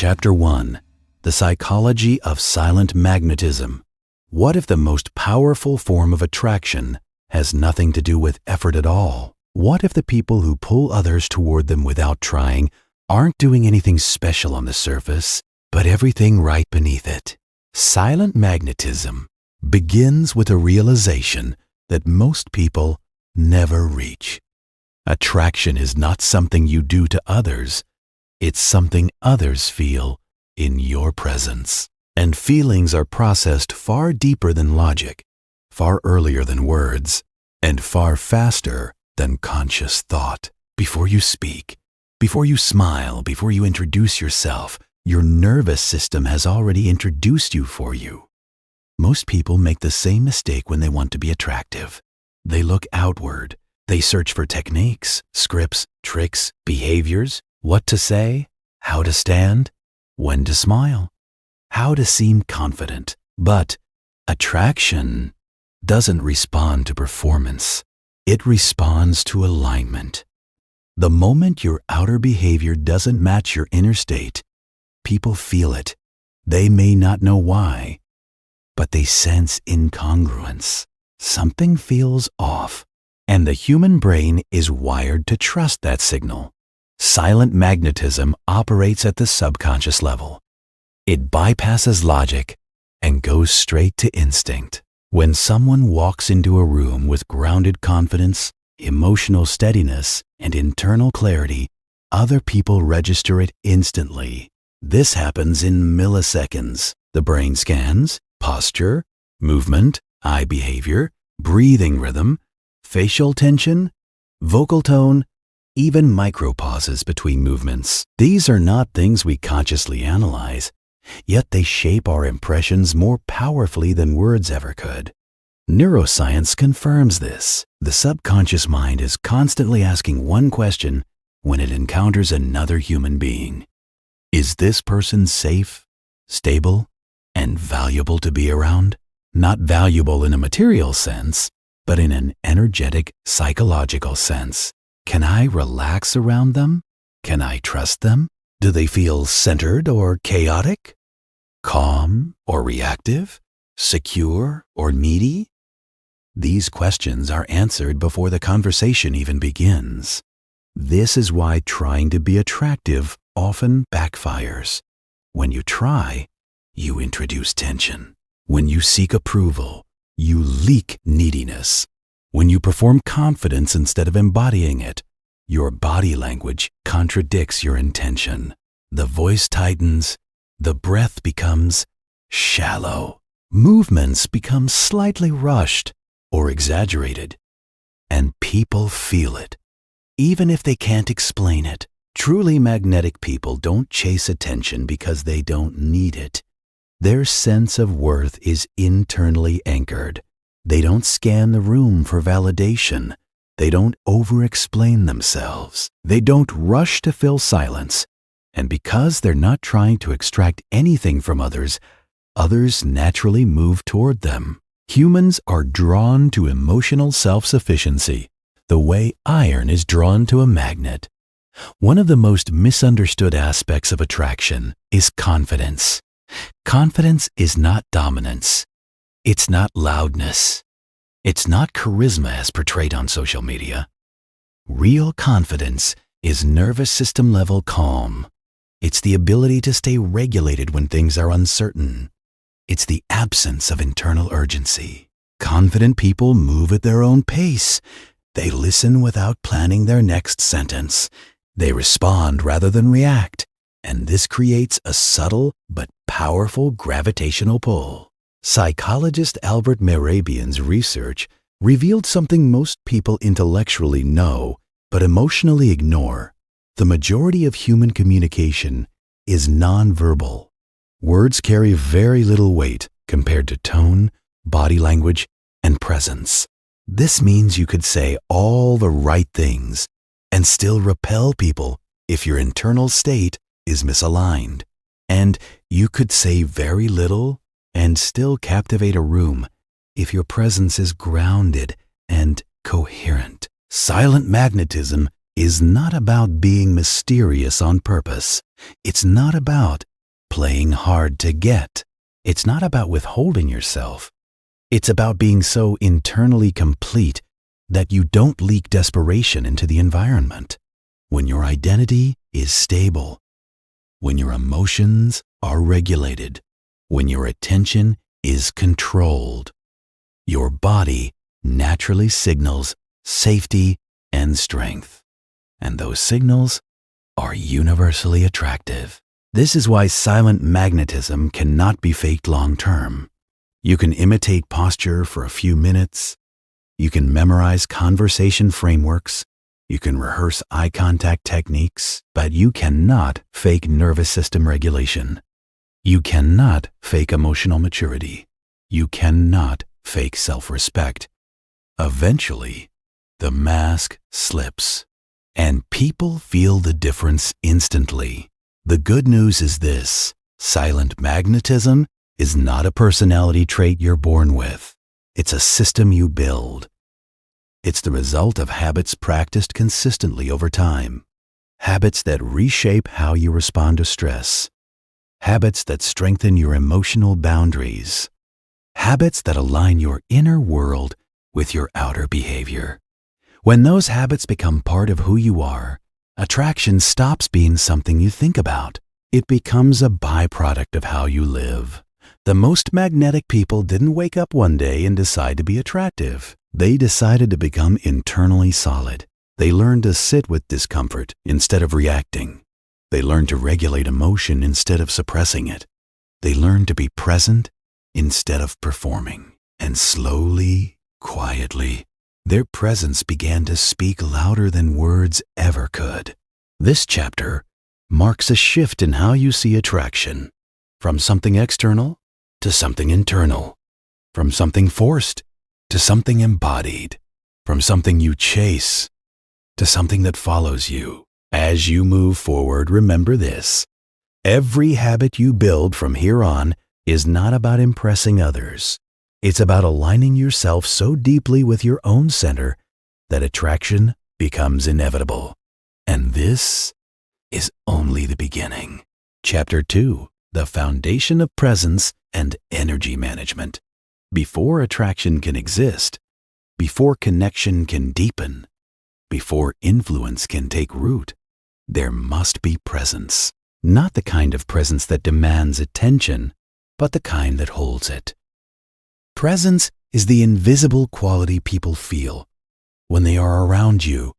Chapter 1. The Psychology of Silent Magnetism. What if the most powerful form of attraction has nothing to do with effort at all? What if the people who pull others toward them without trying aren't doing anything special on the surface, but everything right beneath it? Silent magnetism begins with a realization that most people never reach. Attraction is not something you do to others. It's something others feel in your presence. And feelings are processed far deeper than logic, far earlier than words, and far faster than conscious thought. Before you speak, before you smile, before you introduce yourself, your nervous system has already introduced you for you. Most people make the same mistake when they want to be attractive. They look outward. They search for techniques, scripts, tricks, behaviors, what to say, how to stand, when to smile, how to seem confident. But attraction doesn't respond to performance. It responds to alignment. The moment your outer behavior doesn't match your inner state, people feel it. They may not know why, but they sense incongruence. Something feels off, and the human brain is wired to trust that signal. Silent magnetism operates at the subconscious level. It bypasses logic and goes straight to instinct. When someone walks into a room with grounded confidence, emotional steadiness, and internal clarity, other people register it instantly. This happens in milliseconds. The brain scans posture, movement, eye behavior, breathing rhythm, facial tension, vocal tone, even micropauses between movements. These are not things we consciously analyze, yet they shape our impressions more powerfully than words ever could. Neuroscience confirms this. The subconscious mind is constantly asking one question when it encounters another human being. Is this person safe, stable, and valuable to be around? Not valuable in a material sense, but in an energetic, psychological sense. Can I relax around them? Can I trust them? Do they feel centered or chaotic? Calm or reactive? Secure or needy? These questions are answered before the conversation even begins. This is why trying to be attractive often backfires. When you try, you introduce tension. When you seek approval, you leak neediness. When you perform confidence instead of embodying it, your body language contradicts your intention. The voice tightens, the breath becomes shallow. Movements become slightly rushed or exaggerated, and people feel it, even if they can't explain it. Truly magnetic people don't chase attention because they don't need it. Their sense of worth is internally anchored. They don't scan the room for validation. They don't over-explain themselves. They don't rush to fill silence. And because they're not trying to extract anything from others, others naturally move toward them. Humans are drawn to emotional self-sufficiency, the way iron is drawn to a magnet. One of the most misunderstood aspects of attraction is confidence. Confidence is not dominance. It's not loudness. It's not charisma as portrayed on social media. Real confidence is nervous system level calm. It's the ability to stay regulated when things are uncertain. It's the absence of internal urgency. Confident people move at their own pace. They listen without planning their next sentence. They respond rather than react. And this creates a subtle but powerful gravitational pull. Psychologist Albert Mehrabian's research revealed something most people intellectually know but emotionally ignore. The majority of human communication is nonverbal. Words carry very little weight compared to tone, body language, and presence. This means you could say all the right things and still repel people if your internal state is misaligned. And you could say very little and still captivate a room if your presence is grounded and coherent. Silent magnetism is not about being mysterious on purpose. It's not about playing hard to get. It's not about withholding yourself. It's about being so internally complete that you don't leak desperation into the environment. When your identity is stable, when your emotions are regulated, when your attention is controlled, your body naturally signals safety and strength. And those signals are universally attractive. This is why silent magnetism cannot be faked long-term. You can imitate posture for a few minutes. You can memorize conversation frameworks. You can rehearse eye contact techniques, but you cannot fake nervous system regulation. You cannot fake emotional maturity. You cannot fake self-respect. Eventually, the mask slips, and people feel the difference instantly. The good news is this: silent magnetism is not a personality trait you're born with. It's a system you build. It's the result of habits practiced consistently over time. Habits that reshape how you respond to stress. Habits that strengthen your emotional boundaries. Habits that align your inner world with your outer behavior. When those habits become part of who you are, attraction stops being something you think about. It becomes a byproduct of how you live. The most magnetic people didn't wake up one day and decide to be attractive. They decided to become internally solid. They learned to sit with discomfort instead of reacting. They learned to regulate emotion instead of suppressing it. They learned to be present instead of performing. And slowly, quietly, their presence began to speak louder than words ever could. This chapter marks a shift in how you see attraction, from something external to something internal, from something forced to something embodied, from something you chase to something that follows you. As you move forward, remember this: every habit you build from here on is not about impressing others. It's about aligning yourself so deeply with your own center that attraction becomes inevitable. And this is only the beginning. Chapter 2: The Foundation of Presence and Energy Management. Before attraction can exist, before connection can deepen, before influence can take root, there must be presence. Not the kind of presence that demands attention, but the kind that holds it. Presence is the invisible quality people feel when they are around you,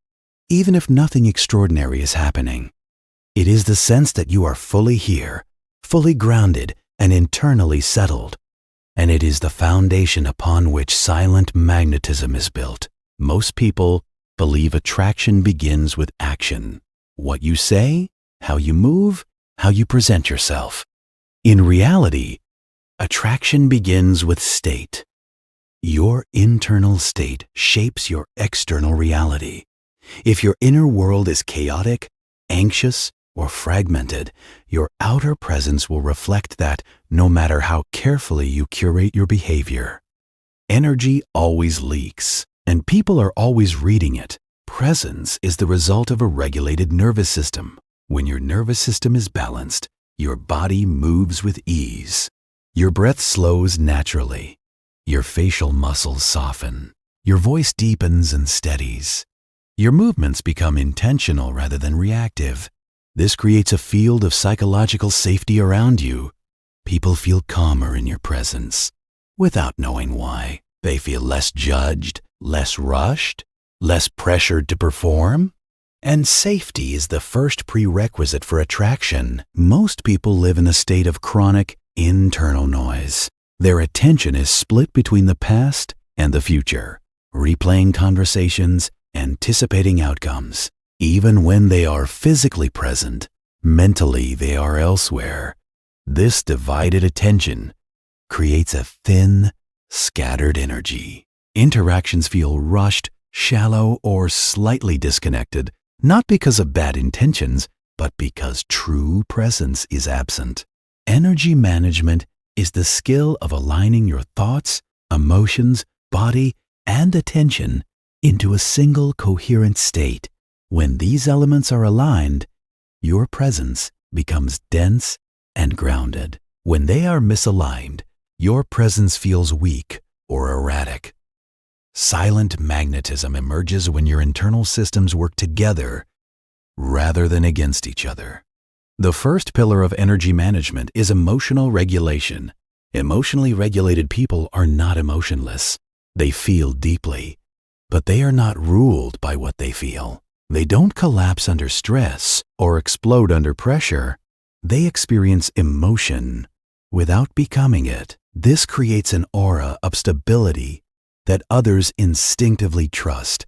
even if nothing extraordinary is happening. It is the sense that you are fully here, fully grounded, and internally settled. And it is the foundation upon which silent magnetism is built. Most people believe attraction begins with action. What you say, how you move, how you present yourself. In reality, attraction begins with state. Your internal state shapes your external reality. If your inner world is chaotic, anxious, or fragmented, your outer presence will reflect that, no matter how carefully you curate your behavior. Energy always leaks, and people are always reading it. Presence is the result of a regulated nervous system. When your nervous system is balanced, your body moves with ease. Your breath slows naturally. Your facial muscles soften. Your voice deepens and steadies. Your movements become intentional rather than reactive. This creates a field of psychological safety around you. People feel calmer in your presence, without knowing why. They feel less judged, less rushed, less pressured to perform. And safety is the first prerequisite for attraction. Most people live in a state of chronic internal noise. Their attention is split between the past and the future, replaying conversations, anticipating outcomes. Even when they are physically present, mentally they are elsewhere. This divided attention creates a thin, scattered energy. Interactions feel rushed, shallow, or slightly disconnected, not because of bad intentions, but because true presence is absent. Energy management is the skill of aligning your thoughts, emotions, body, and attention into a single coherent state. When these elements are aligned, your presence becomes dense and grounded. When they are misaligned, your presence feels weak or erratic. Silent magnetism emerges when your internal systems work together rather than against each other. The first pillar of energy management is emotional regulation. Emotionally regulated people are not emotionless. They feel deeply, but they are not ruled by what they feel. They don't collapse under stress or explode under pressure. They experience emotion without becoming it. This creates an aura of stability that others instinctively trust.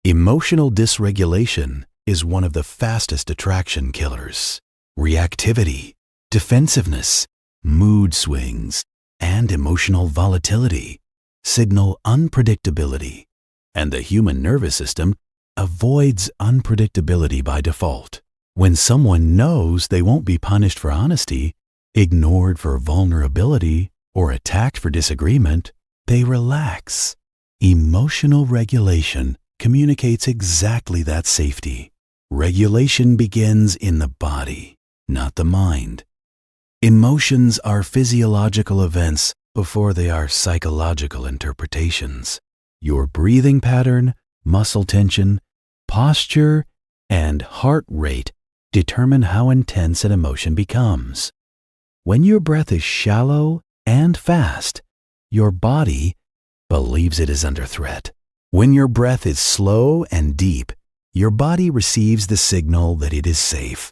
Emotional dysregulation is one of the fastest attraction killers. Reactivity, defensiveness, mood swings, and emotional volatility signal unpredictability, and the human nervous system avoids unpredictability by default. When someone knows they won't be punished for honesty, ignored for vulnerability, or attacked for disagreement, they relax. Emotional regulation communicates exactly that safety. Regulation begins in the body, not the mind. Emotions are physiological events before they are psychological interpretations. Your breathing pattern, muscle tension, posture, and heart rate determine how intense an emotion becomes. When your breath is shallow and fast, your body believes it is under threat. When your breath is slow and deep, your body receives the signal that it is safe.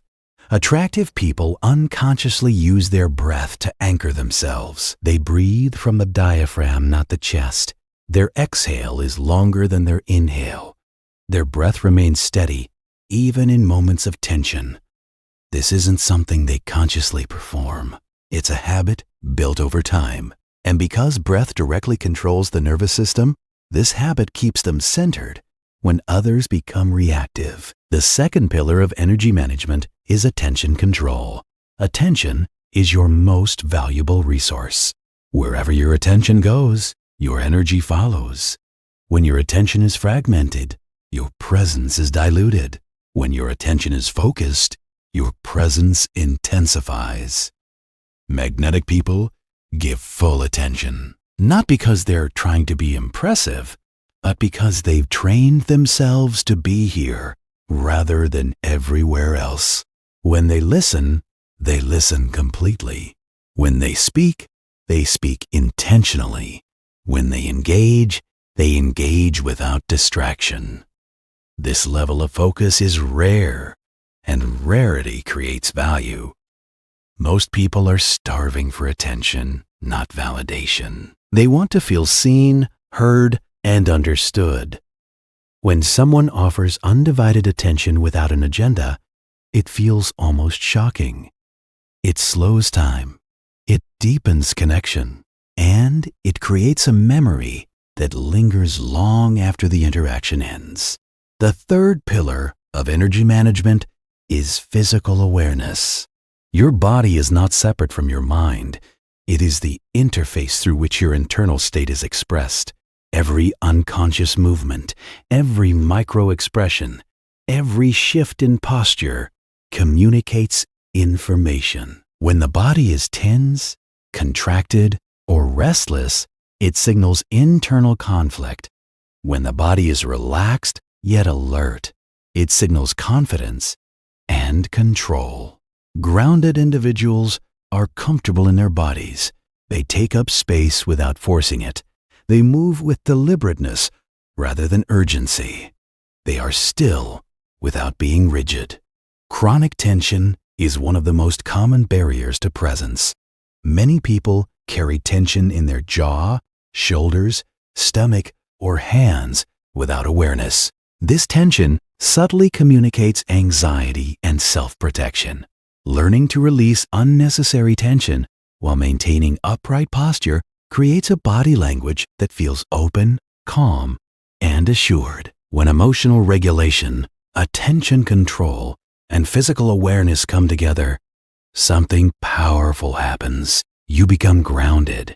Attractive people unconsciously use their breath to anchor themselves. They breathe from the diaphragm, not the chest. Their exhale is longer than their inhale. Their breath remains steady, even in moments of tension. This isn't something they consciously perform. It's a habit built over time. And because breath directly controls the nervous system, this habit keeps them centered when others become reactive. The second pillar of energy management is attention control. Attention is your most valuable resource. Wherever your attention goes, your energy follows. When your attention is fragmented, your presence is diluted. When your attention is focused, your presence intensifies. Magnetic people give full attention, not because they're trying to be impressive, but because they've trained themselves to be here rather than everywhere else. When they listen completely. When they speak intentionally. When they engage without distraction. This level of focus is rare, and rarity creates value. Most people are starving for attention, not validation. They want to feel seen, heard, and understood. When someone offers undivided attention without an agenda, it feels almost shocking. It slows time, it deepens connection, and it creates a memory that lingers long after the interaction ends. The third pillar of energy management is physical awareness. Your body is not separate from your mind. It is the interface through which your internal state is expressed. Every unconscious movement, every micro-expression, every shift in posture communicates information. When the body is tense, contracted, or restless, it signals internal conflict. When the body is relaxed yet alert, it signals confidence and control. Grounded individuals are comfortable in their bodies. They take up space without forcing it. They move with deliberateness rather than urgency. They are still without being rigid. Chronic tension is one of the most common barriers to presence. Many people carry tension in their jaw, shoulders, stomach, or hands without awareness. This tension subtly communicates anxiety and self-protection. Learning to release unnecessary tension while maintaining upright posture creates a body language that feels open, calm, and assured. When emotional regulation, attention control, and physical awareness come together, something powerful happens. You become grounded.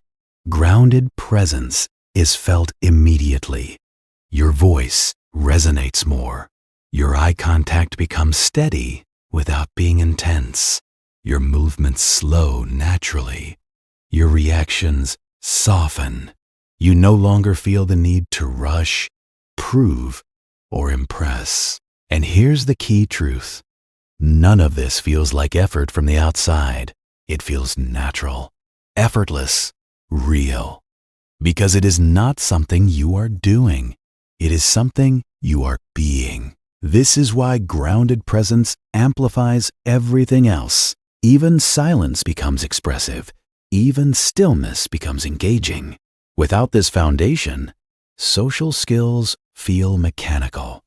Grounded presence is felt immediately. Your voice resonates more. Your eye contact becomes steady without being intense. Your movements slow naturally. Your reactions soften. You no longer feel the need to rush, prove, or impress. And here's the key truth. None of this feels like effort from the outside. It feels natural, effortless, real. Because it is not something you are doing. It is something you are being. This is why grounded presence amplifies everything else. Even silence becomes expressive. Even stillness becomes engaging. Without this foundation, social skills feel mechanical.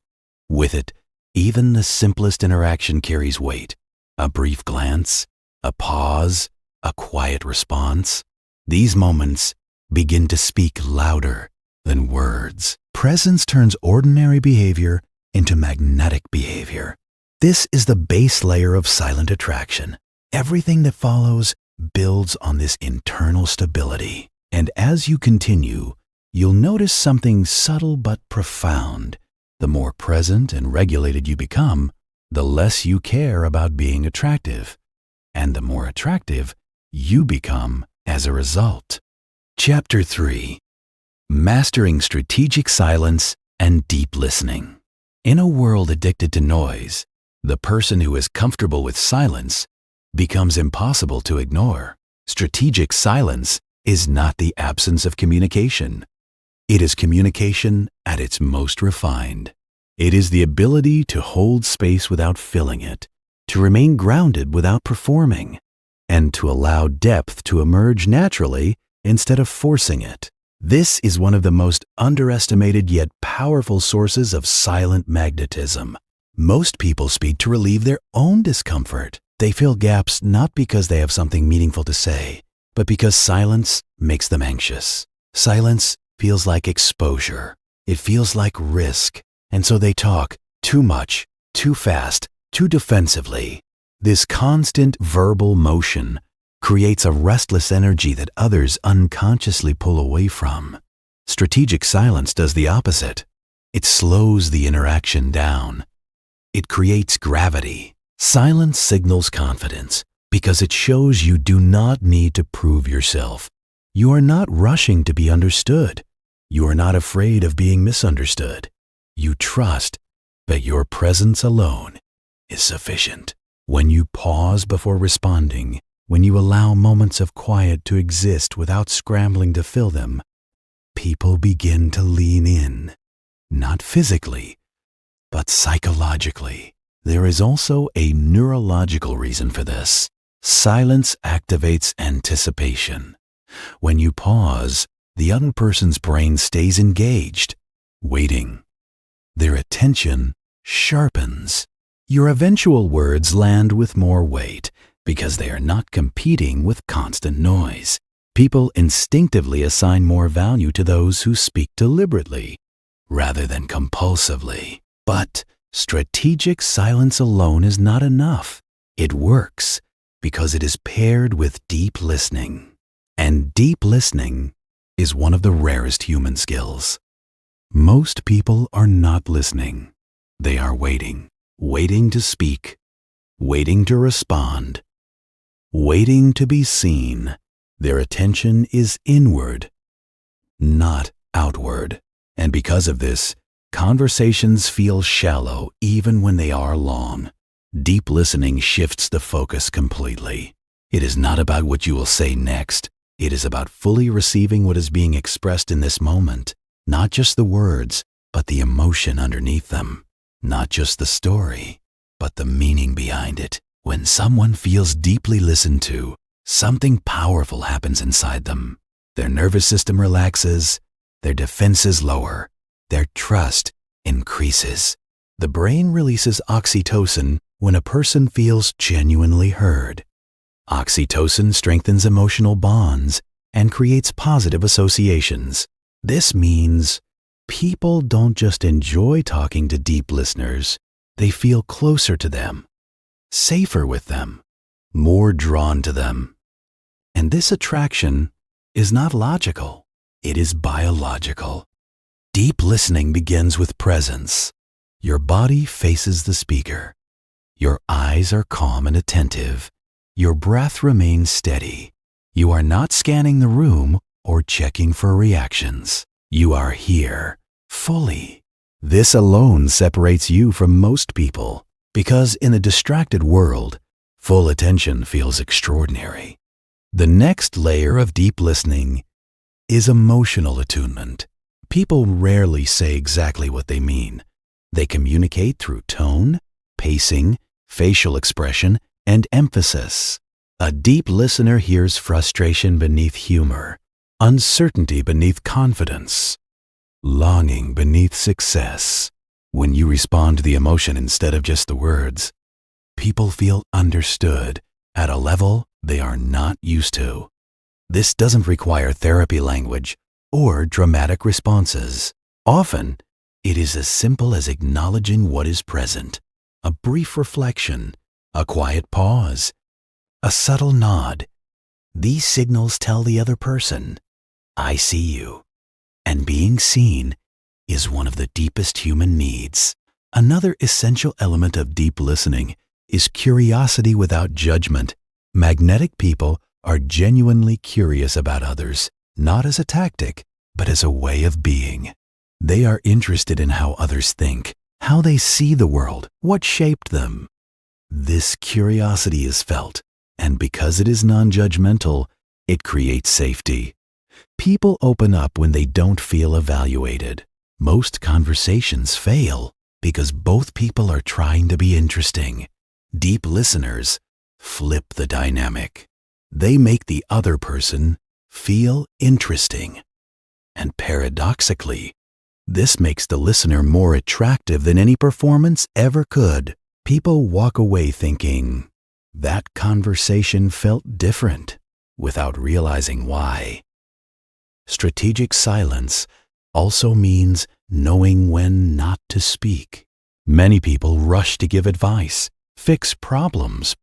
With it, even the simplest interaction carries weight. A brief glance, a pause, a quiet response. These moments begin to speak louder than words. Presence turns ordinary behavior into magnetic behavior. This is the base layer of silent attraction. Everything that follows builds on this internal stability. And as you continue, you'll notice something subtle but profound. The more present and regulated you become, the less you care about being attractive. And the more attractive you become as a result. Chapter 3. Mastering Strategic Silence and Deep Listening. In a world addicted to noise, the person who is comfortable with silence becomes impossible to ignore. Strategic silence is not the absence of communication. It is communication at its most refined. It is the ability to hold space without filling it, to remain grounded without performing, and to allow depth to emerge naturally instead of forcing it. This is one of the most underestimated yet powerful sources of silent magnetism. Most people speak to relieve their own discomfort. They fill gaps not because they have something meaningful to say, but because silence makes them anxious. Silence feels like exposure. It feels like risk. And so they talk too much, too fast, too defensively. This constant verbal motion creates a restless energy that others unconsciously pull away from. Strategic silence does the opposite. It slows the interaction down. It creates gravity. Silence signals confidence because it shows you do not need to prove yourself. You are not rushing to be understood. You are not afraid of being misunderstood. You trust that your presence alone is sufficient. When you pause before responding, when you allow moments of quiet to exist without scrambling to fill them, people begin to lean in, not physically, but psychologically. There is also a neurological reason for this. Silence activates anticipation. When you pause, the other person's brain stays engaged, waiting. Their attention sharpens. Your eventual words land with more weight because they are not competing with constant noise. People instinctively assign more value to those who speak deliberately rather than compulsively. But strategic silence alone is not enough. It works because it is paired with deep listening. And deep listening is one of the rarest human skills. Most people are not listening. They are waiting, waiting to speak, waiting to respond, waiting to be seen. Their attention is inward, not outward. And because of this, conversations feel shallow even when they are long. Deep listening shifts the focus completely. It is not about what you will say next. It is about fully receiving what is being expressed in this moment. Not just the words, but the emotion underneath them. Not just the story, but the meaning behind it. When someone feels deeply listened to, something powerful happens inside them. Their nervous system relaxes, their defenses lower, their trust increases. The brain releases oxytocin when a person feels genuinely heard. Oxytocin strengthens emotional bonds and creates positive associations. This means people don't just enjoy talking to deep listeners, they feel closer to them, safer with them, more drawn to them. And this attraction is not logical, it is biological. Deep listening begins with presence. Your body faces the speaker. Your eyes are calm and attentive. Your breath remains steady. You are not scanning the room or checking for reactions. You are here, fully. This alone separates you from most people, because in a distracted world, full attention feels extraordinary. The next layer of deep listening is emotional attunement. People rarely say exactly what they mean. They communicate through tone, pacing, facial expression, and emphasis. A deep listener hears frustration beneath humor, uncertainty beneath confidence, longing beneath success. When you respond to the emotion instead of just the words, people feel understood at a level they are not used to. This doesn't require therapy language or dramatic responses. Often, it is as simple as acknowledging what is present, a brief reflection, a quiet pause, a subtle nod. These signals tell the other person, "I see you." And being seen is one of the deepest human needs. Another essential element of deep listening is curiosity without judgment. Magnetic people are genuinely curious about others, not as a tactic, but as a way of being. They are interested in how others think, how they see the world, what shaped them. This curiosity is felt, and because it is non-judgmental, it creates safety. People open up when they don't feel evaluated. Most conversations fail because both people are trying to be interesting. Deep listeners flip the dynamic. They make the other person feel interesting. And paradoxically, this makes the listener more attractive than any performance ever could. People walk away thinking, "That conversation felt different," without realizing why. Strategic silence also means knowing when not to speak. Many people rush to give advice, fix problems,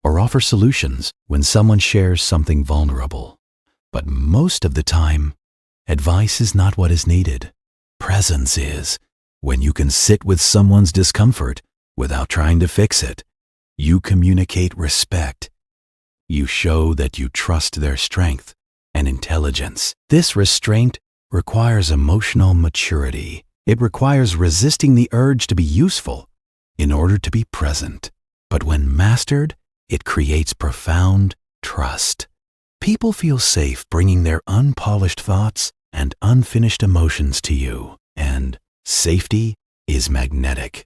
or offer solutions when someone shares something vulnerable. But most of the time, advice is not what is needed. Presence is. When you can sit with someone's discomfort without trying to fix it, you communicate respect. You show that you trust their strength and intelligence. This restraint requires emotional maturity. It requires resisting the urge to be useful in order to be present. But when mastered, it creates profound trust. People feel safe bringing their unpolished thoughts and unfinished emotions to you, and safety is magnetic.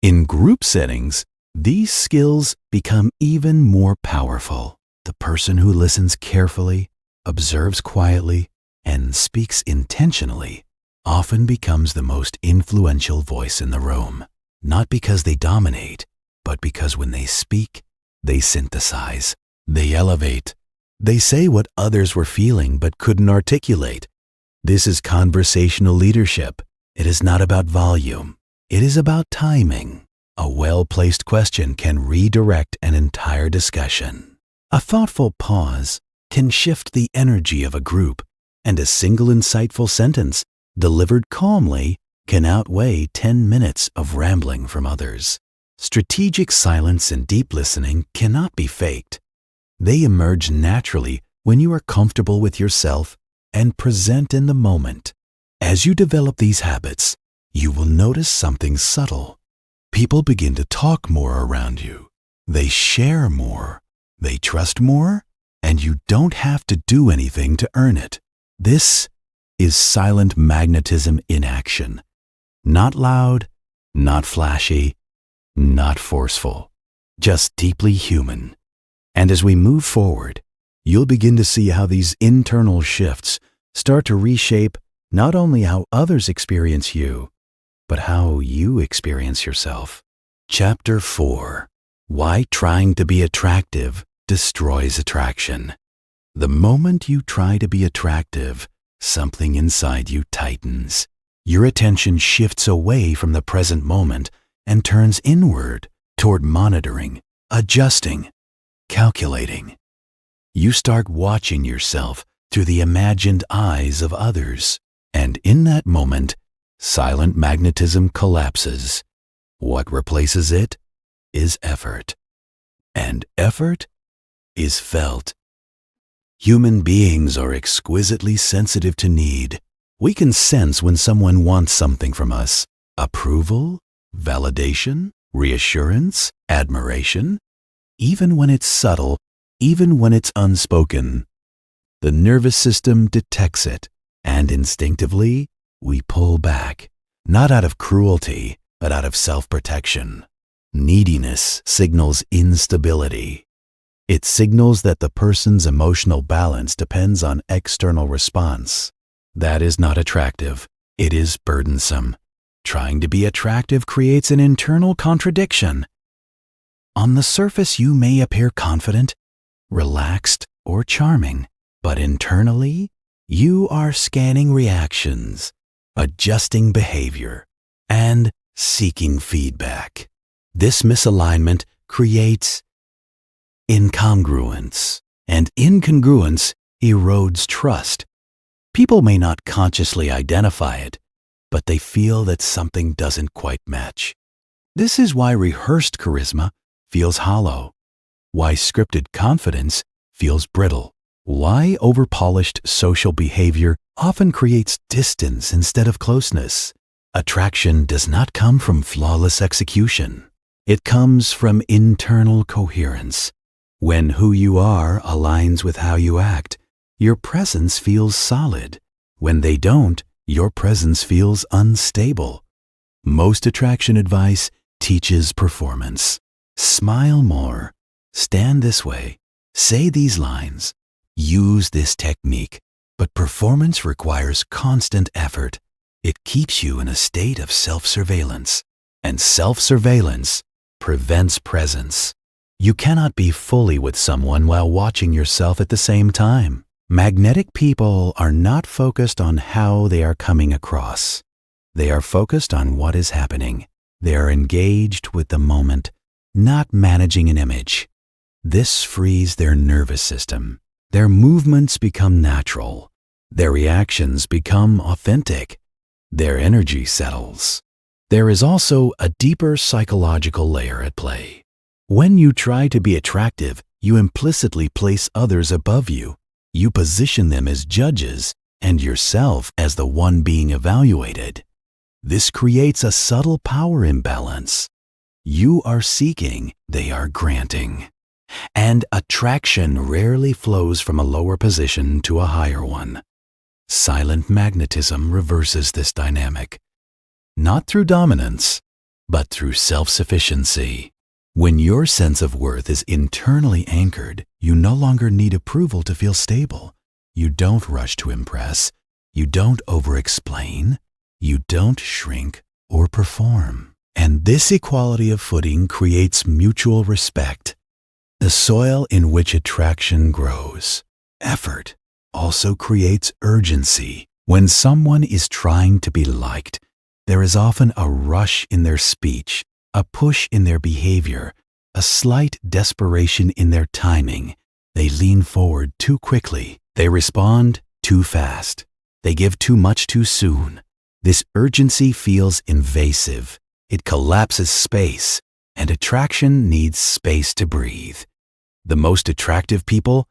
In group settings, these skills become even more powerful. The person who listens carefully, observes quietly, and speaks intentionally often becomes the most influential voice in the room, not because they dominate, but because when they speak, they synthesize, they elevate, they say what others were feeling but couldn't articulate. This is conversational leadership. It is not about volume. It is about timing. A well-placed question can redirect an entire discussion. A thoughtful pause can shift the energy of a group, and a single insightful sentence delivered calmly can outweigh 10 minutes of rambling from others. Strategic silence and deep listening cannot be faked. They emerge naturally when you are comfortable with yourself and present in the moment. As you develop these habits, you will notice something subtle. People begin to talk more around you. They share more. They trust more, and you don't have to do anything to earn it. This is silent magnetism in action. Not loud, not flashy, not forceful, just deeply human. And as we move forward, you'll begin to see how these internal shifts start to reshape not only how others experience you, but how you experience yourself. Chapter 4. Why trying to be attractive destroys attraction. The moment you try to be attractive, something inside you tightens. Your attention shifts away from the present moment and turns inward toward monitoring, adjusting, calculating. You start watching yourself through the imagined eyes of others, and in that moment, silent magnetism collapses. What replaces it is effort. And effort is felt. Human beings are exquisitely sensitive to need. We can sense when someone wants something from us: approval, validation, reassurance, admiration, even when it's subtle, even when it's unspoken. The nervous system detects it, and instinctively, we pull back, not out of cruelty, but out of self-protection. Neediness signals instability. It signals that the person's emotional balance depends on external response. That is not attractive. It is burdensome. Trying to be attractive creates an internal contradiction. On the surface, you may appear confident, relaxed, or charming, but internally, you are scanning reactions, adjusting behavior, and seeking feedback. This misalignment creates incongruence, and incongruence erodes trust. People may not consciously identify it, but they feel that something doesn't quite match. This is why rehearsed charisma feels hollow, why scripted confidence feels brittle, why overpolished social behavior often creates distance instead of closeness. Attraction does not come from flawless execution. It comes from internal coherence. When who you are aligns with how you act, your presence feels solid. When they don't, your presence feels unstable. Most attraction advice teaches performance. Smile more. Stand this way. Say these lines. Use this technique. But performance requires constant effort. It keeps you in a state of self-surveillance. And self-surveillance prevents presence. You cannot be fully with someone while watching yourself at the same time. Magnetic people are not focused on how they are coming across. They are focused on what is happening. They are engaged with the moment, not managing an image. This frees their nervous system. Their movements become natural. Their reactions become authentic. Their energy settles. There is also a deeper psychological layer at play. When you try to be attractive, you implicitly place others above you. You position them as judges and yourself as the one being evaluated. This creates a subtle power imbalance. You are seeking, they are granting. And attraction rarely flows from a lower position to a higher one. Silent magnetism reverses this dynamic, not through dominance, but through self-sufficiency. When your sense of worth is internally anchored, you no longer need approval to feel stable. You don't rush to impress. You don't over-explain. You don't shrink or perform. And this equality of footing creates mutual respect, the soil in which attraction grows. Effort also creates urgency. When someone is trying to be liked, there is often a rush in their speech, a push in their behavior, a slight desperation in their timing. They lean forward too quickly. They respond too fast. They give too much too soon. This urgency feels invasive. It collapses space, and attraction needs space to breathe. The most attractive people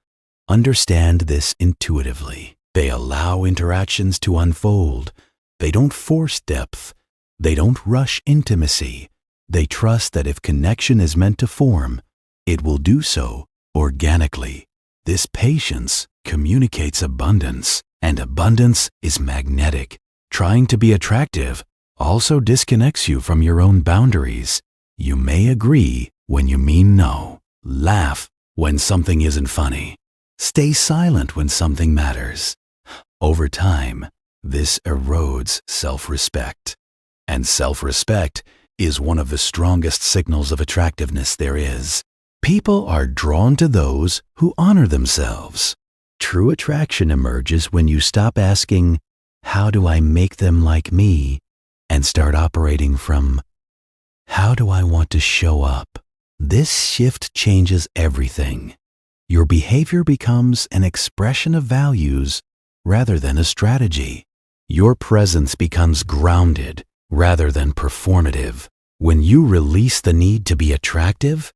understand this intuitively. They allow interactions to unfold. They don't force depth. They don't rush intimacy. They trust that if connection is meant to form, it will do so organically. This patience communicates abundance, and abundance is magnetic. Trying to be attractive also disconnects you from your own boundaries. You may agree when you mean no. Laugh when something isn't funny. Stay silent when something matters. Over time, this erodes self-respect. And self-respect is one of the strongest signals of attractiveness there is. People are drawn to those who honor themselves. True attraction emerges when you stop asking, "How do I make them like me?" and start operating from, "How do I want to show up?" This shift changes everything. Your behavior becomes an expression of values rather than a strategy. Your presence becomes grounded rather than performative. When you release the need to be attractive,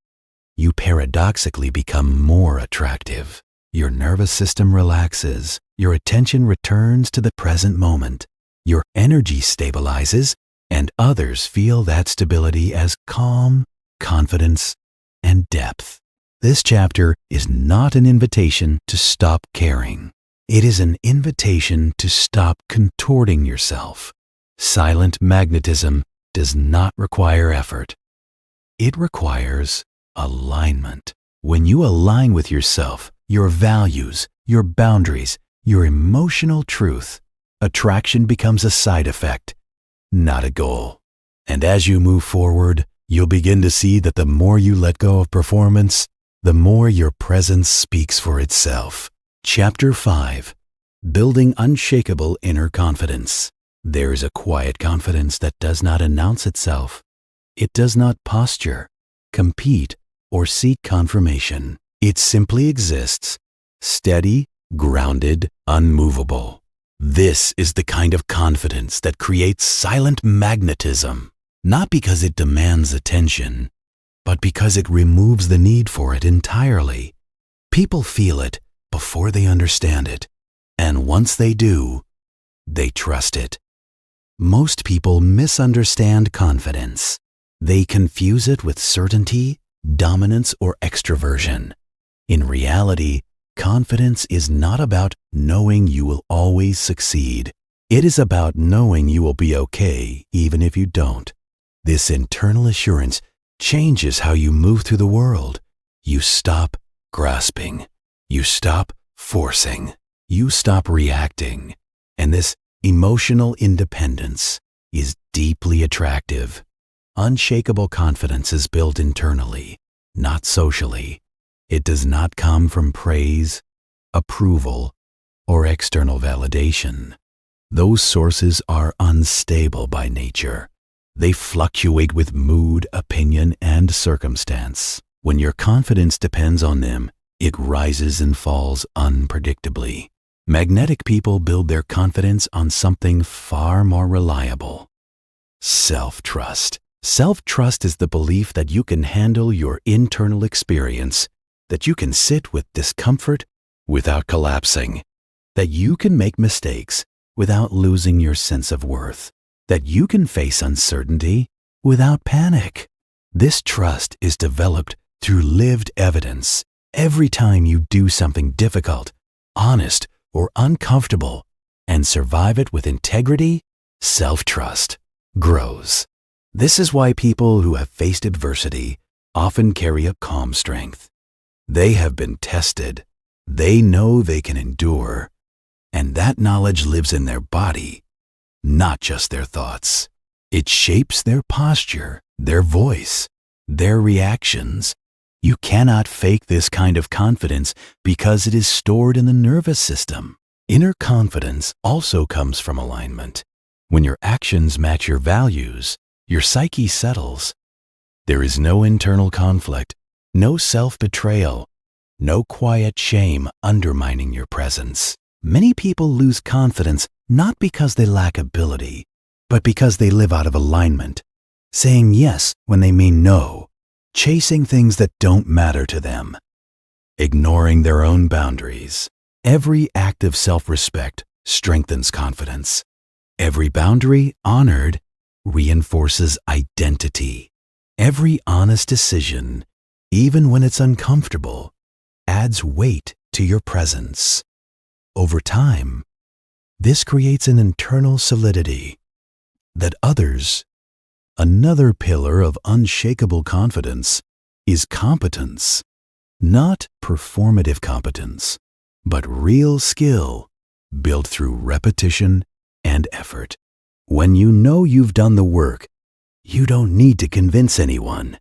you paradoxically become more attractive. Your nervous system relaxes, your attention returns to the present moment, your energy stabilizes, and others feel that stability as calm, confidence, and depth. This chapter is not an invitation to stop caring. It is an invitation to stop contorting yourself. Silent magnetism does not require effort. It requires alignment. When you align with yourself, your values, your boundaries, your emotional truth, attraction becomes a side effect, not a goal. And as you move forward, you'll begin to see that the more you let go of performance, the more your presence speaks for itself. Chapter 5. Building Unshakable Inner Confidence. There is a quiet confidence that does not announce itself. It does not posture, compete, or seek confirmation. It simply exists, steady, grounded, unmovable. This is the kind of confidence that creates silent magnetism, not because it demands attention, but because it removes the need for it entirely. People feel it before they understand it, and once they do, they trust it. Most people misunderstand confidence. They confuse it with certainty, dominance, or extroversion. In reality, confidence is not about knowing you will always succeed. It is about knowing you will be okay even if you don't. This internal assurance changes how you move through the world. You stop grasping. You stop forcing. You stop reacting. And this emotional independence is deeply attractive. Unshakable confidence is built internally, not socially. It does not come from praise, approval, or external validation. Those sources are unstable by nature. They fluctuate with mood, opinion, and circumstance. When your confidence depends on them, it rises and falls unpredictably. Magnetic people build their confidence on something far more reliable: self-trust. Self-trust is the belief that you can handle your internal experience, that you can sit with discomfort without collapsing, that you can make mistakes without losing your sense of worth, that you can face uncertainty without panic. This trust is developed through lived evidence. Every time you do something difficult, honest, or uncomfortable and survive it with integrity, self-trust grows. This is why people who have faced adversity often carry a calm strength. They have been tested. They know they can endure. And that knowledge lives in their body, not just their thoughts. It shapes their posture, their voice, their reactions. You cannot fake this kind of confidence because it is stored in the nervous system. Inner confidence also comes from alignment. When your actions match your values, your psyche settles. There is no internal conflict, no self-betrayal, no quiet shame undermining your presence. Many people lose confidence not because they lack ability, but because they live out of alignment, saying yes when they mean no, chasing things that don't matter to them, ignoring their own boundaries. Every act of self-respect strengthens confidence. Every boundary honored reinforces identity. Every honest decision, even when it's uncomfortable, adds weight to your presence. Over time, this creates an internal solidity that others. Another pillar of unshakable confidence is competence. Not performative competence, but real skill built through repetition and effort. When you know you've done the work, you don't need to convince anyone.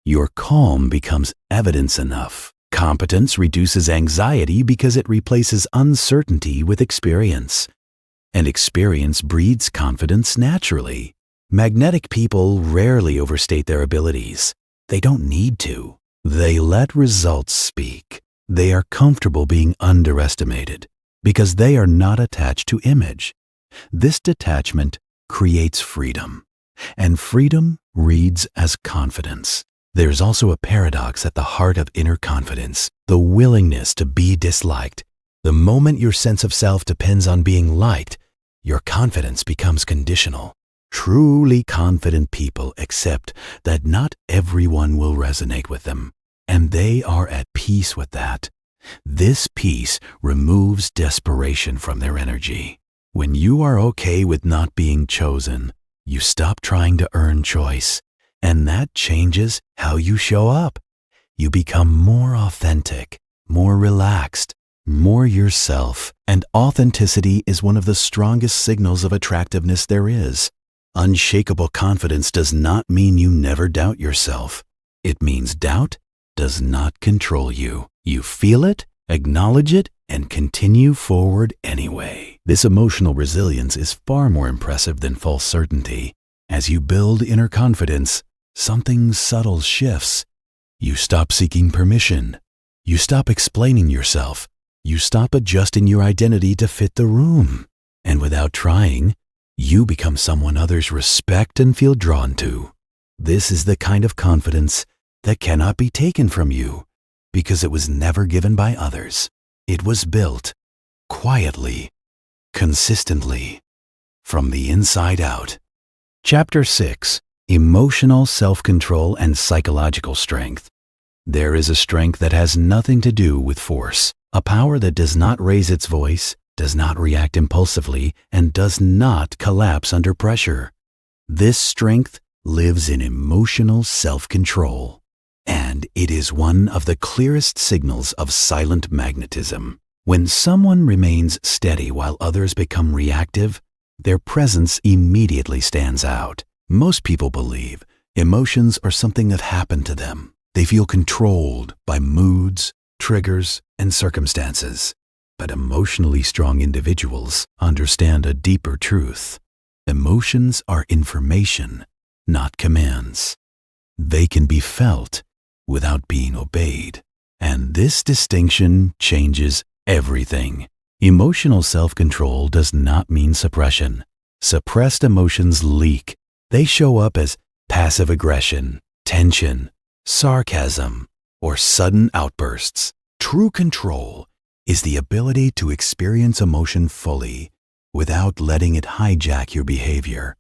Your calm becomes evidence enough. Competence reduces anxiety because it replaces uncertainty with experience. And experience breeds confidence naturally. Magnetic people rarely overstate their abilities. They don't need to. They let results speak. They are comfortable being underestimated because they are not attached to image. This detachment creates freedom, and freedom reads as confidence. There's also a paradox at the heart of inner confidence, the willingness to be disliked. The moment your sense of self depends on being liked, your confidence becomes conditional. Truly confident people accept that not everyone will resonate with them, and they are at peace with that. This peace removes desperation from their energy. When you are okay with not being chosen, you stop trying to earn choice, and that changes how you show up. You become more authentic, more relaxed, more yourself, and authenticity is one of the strongest signals of attractiveness there is. Unshakable confidence does not mean you never doubt yourself. It means doubt does not control you. You feel it, acknowledge it, and continue forward anyway. This emotional resilience is far more impressive than false certainty. As you build inner confidence, something subtle shifts. You stop seeking permission. You stop explaining yourself. You stop adjusting your identity to fit the room. And without trying, you become someone others respect and feel drawn to. This is the kind of confidence that cannot be taken from you because it was never given by others. It was built quietly, consistently, from the inside out. Chapter 6: Emotional Self-Control and Psychological Strength. There is a strength that has nothing to do with force, a power that does not raise its voice, does not react impulsively, and does not collapse under pressure. This strength lives in emotional self-control, and it is one of the clearest signals of silent magnetism. When someone remains steady while others become reactive, their presence immediately stands out. Most people believe emotions are something that happened to them. They feel controlled by moods, triggers, and circumstances. But emotionally strong individuals understand a deeper truth. Emotions are information, not commands. They can be felt without being obeyed. And this distinction changes everything. Emotional self-control does not mean suppression. Suppressed emotions leak. They show up as passive aggression, tension, sarcasm, or sudden outbursts. True control is the ability to experience emotion fully without letting it hijack your behavior.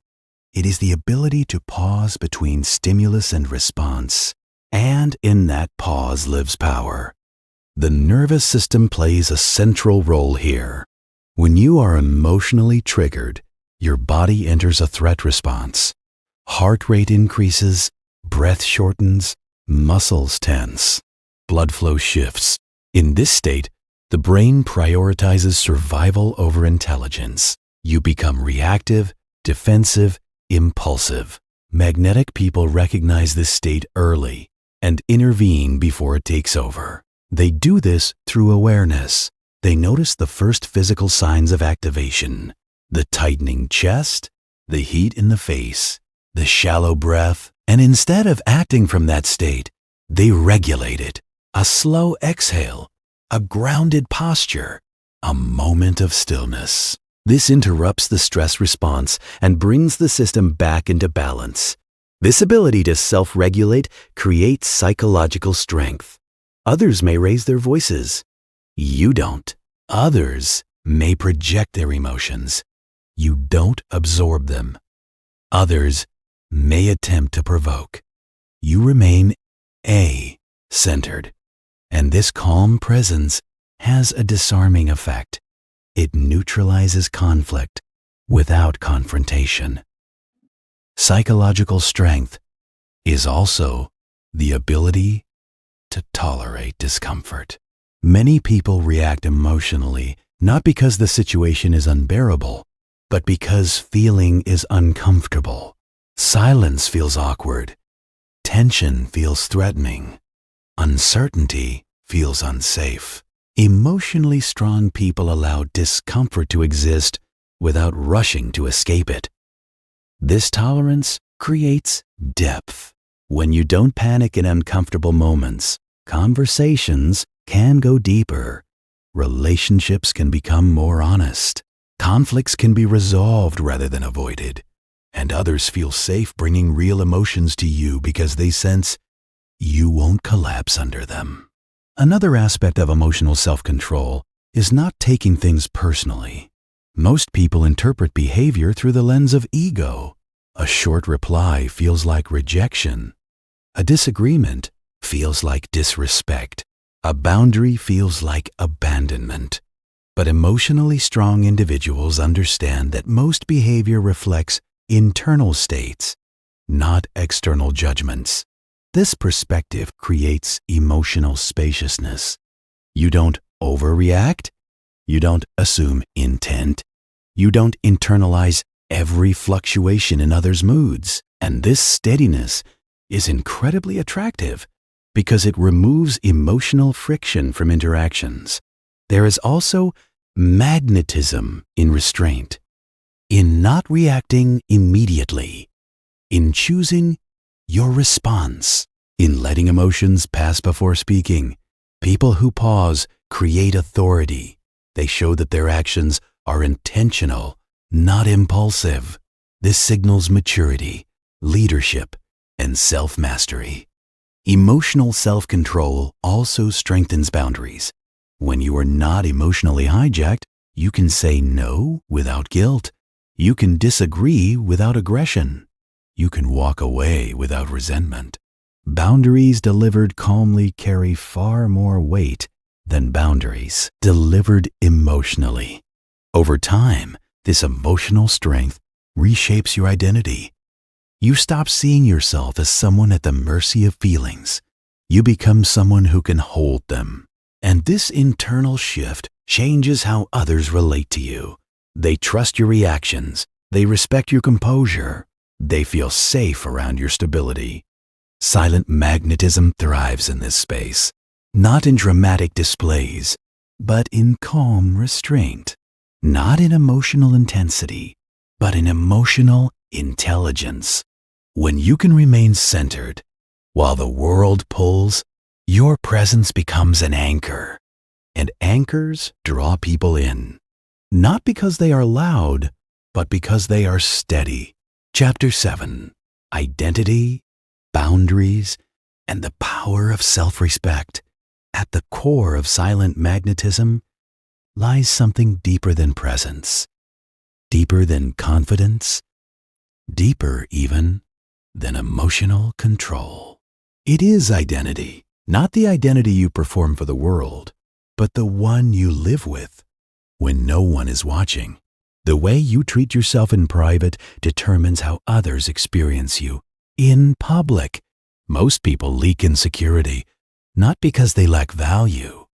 It is the ability to pause between stimulus and response, and in that pause lives power. The nervous system plays a central role here. When you are emotionally triggered, your body enters a threat response. Heart rate increases, breath shortens, muscles tense, blood flow shifts. In this state, the brain prioritizes survival over intelligence. You become reactive, defensive, impulsive. Magnetic people recognize this state early and intervene before it takes over. They do this through awareness. They notice the first physical signs of activation: the tightening chest, the heat in the face, the shallow breath, and instead of acting from that state, they regulate it. A slow exhale, a grounded posture, a moment of stillness. This interrupts the stress response and brings the system back into balance. This ability to self-regulate creates psychological strength. Others may raise their voices. You don't. Others may project their emotions. You don't absorb them. Others may attempt to provoke. You remain A-centered. And this calm presence has a disarming effect. It neutralizes conflict without confrontation. Psychological strength is also the ability to tolerate discomfort. Many people react emotionally not because the situation is unbearable, but because feeling is uncomfortable. Silence feels awkward. Tension feels threatening. Uncertainty feels unsafe. Emotionally strong people allow discomfort to exist without rushing to escape it. This tolerance creates depth. When you don't panic in uncomfortable moments, conversations can go deeper. Relationships can become more honest. Conflicts can be resolved rather than avoided. And others feel safe bringing real emotions to you because they sense you won't collapse under them. Another aspect of emotional self-control is not taking things personally. Most people interpret behavior through the lens of ego. A short reply feels like rejection. A disagreement feels like disrespect. A boundary feels like abandonment. But emotionally strong individuals understand that most behavior reflects internal states, not external judgments. This perspective creates emotional spaciousness. You don't overreact. You don't assume intent. You don't internalize every fluctuation in others' moods. And this steadiness is incredibly attractive because it removes emotional friction from interactions. There is also magnetism in restraint, in not reacting immediately, in choosing your response, in letting emotions pass before speaking. People who pause create authority. They show that their actions are intentional, not impulsive. This signals maturity, leadership, and self-mastery. Emotional self-control also strengthens boundaries. When you are not emotionally hijacked, you can say no without guilt. You can disagree without aggression. You can walk away without resentment. Boundaries delivered calmly carry far more weight than boundaries delivered emotionally. Over time, this emotional strength reshapes your identity. You stop seeing yourself as someone at the mercy of feelings. You become someone who can hold them. And this internal shift changes how others relate to you. They trust your reactions. They respect your composure. They feel safe around your stability. Silent magnetism thrives in this space, not in dramatic displays, but in calm restraint. Not in emotional intensity, but in emotional intelligence. When you can remain centered while the world pulls, your presence becomes an anchor, and anchors draw people in, not because they are loud, but because they are steady. Chapter 7: Identity, Boundaries, and the Power of Self-Respect. At the core of silent magnetism lies something deeper than presence, deeper than confidence, deeper even than emotional control. It is identity. Not the identity you perform for the world, but the one you live with when no one is watching. The way you treat yourself in private determines how others experience you in public. Most people leak insecurity, not because they lack value,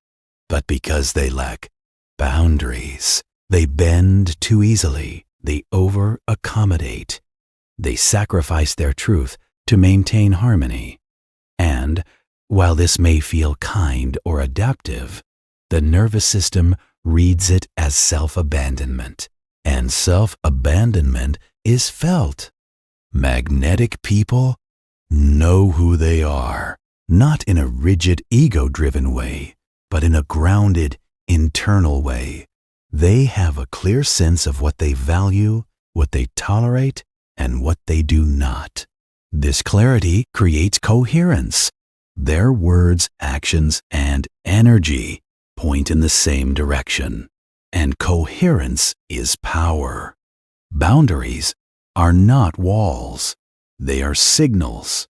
but because they lack boundaries. They bend too easily. They over-accommodate. They sacrifice their truth to maintain harmony. And while this may feel kind or adaptive, the nervous system reads it as self-abandonment, and self-abandonment is felt. Magnetic people know who they are, not in a rigid, ego-driven way, but in a grounded, internal way. They have a clear sense of what they value, what they tolerate, and what they do not. This clarity creates coherence. Their words, actions, and energy point in the same direction. And coherence is power. Boundaries are not walls. They are signals.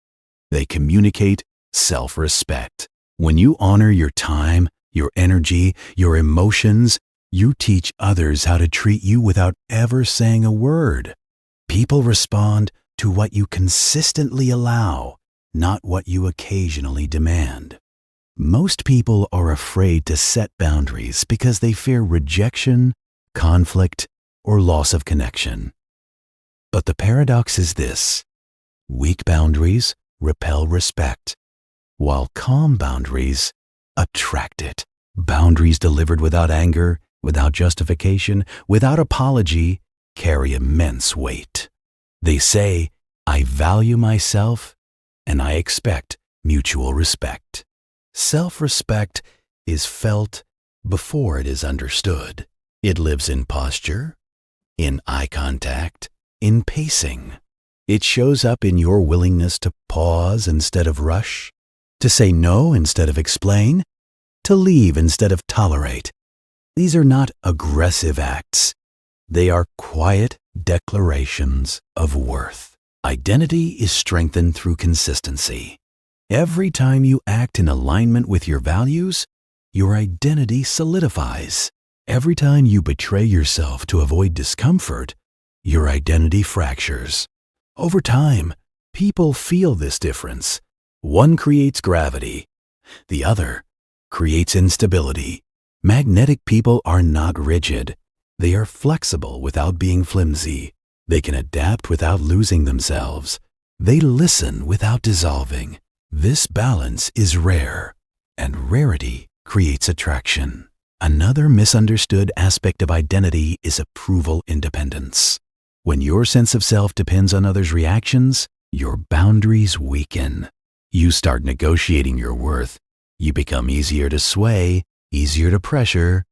They communicate self-respect. When you honor your time, your energy, your emotions, you teach others how to treat you without ever saying a word. People respond to what you consistently allow, not what you occasionally demand. Most people are afraid to set boundaries because they fear rejection, conflict, or loss of connection. But the paradox is this: weak boundaries repel respect, while calm boundaries attract it. Boundaries delivered without anger, without justification, without apology, carry immense weight. They say, I value myself, and I expect mutual respect. Self-respect is felt before it is understood. It lives in posture, in eye contact, in pacing. It shows up in your willingness to pause instead of rush, to say no instead of explain, to leave instead of tolerate. These are not aggressive acts. They are quiet declarations of worth. Identity is strengthened through consistency. Every time you act in alignment with your values, your identity solidifies. Every time you betray yourself to avoid discomfort, your identity fractures. Over time, people feel this difference. One creates gravity. The other creates instability. Magnetic people are not rigid. They are flexible without being flimsy. They can adapt without losing themselves. They listen without dissolving. This balance is rare, and rarity creates attraction. Another misunderstood aspect of identity is approval independence. When your sense of self depends on others' reactions, your boundaries weaken. You start negotiating your worth. You become easier to sway, easier to pressure,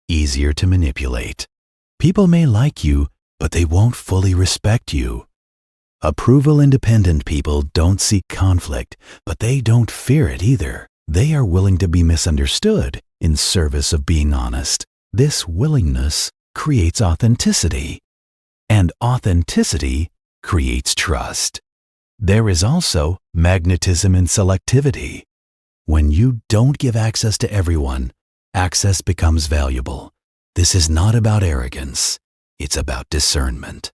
easier to manipulate. People may like you, but they won't fully respect you. Approval-independent people don't seek conflict, but they don't fear it either. They are willing to be misunderstood in service of being honest. This willingness creates authenticity, and authenticity creates trust. There is also magnetism and selectivity. When you don't give access to everyone, access becomes valuable. This is not about arrogance. It's about discernment.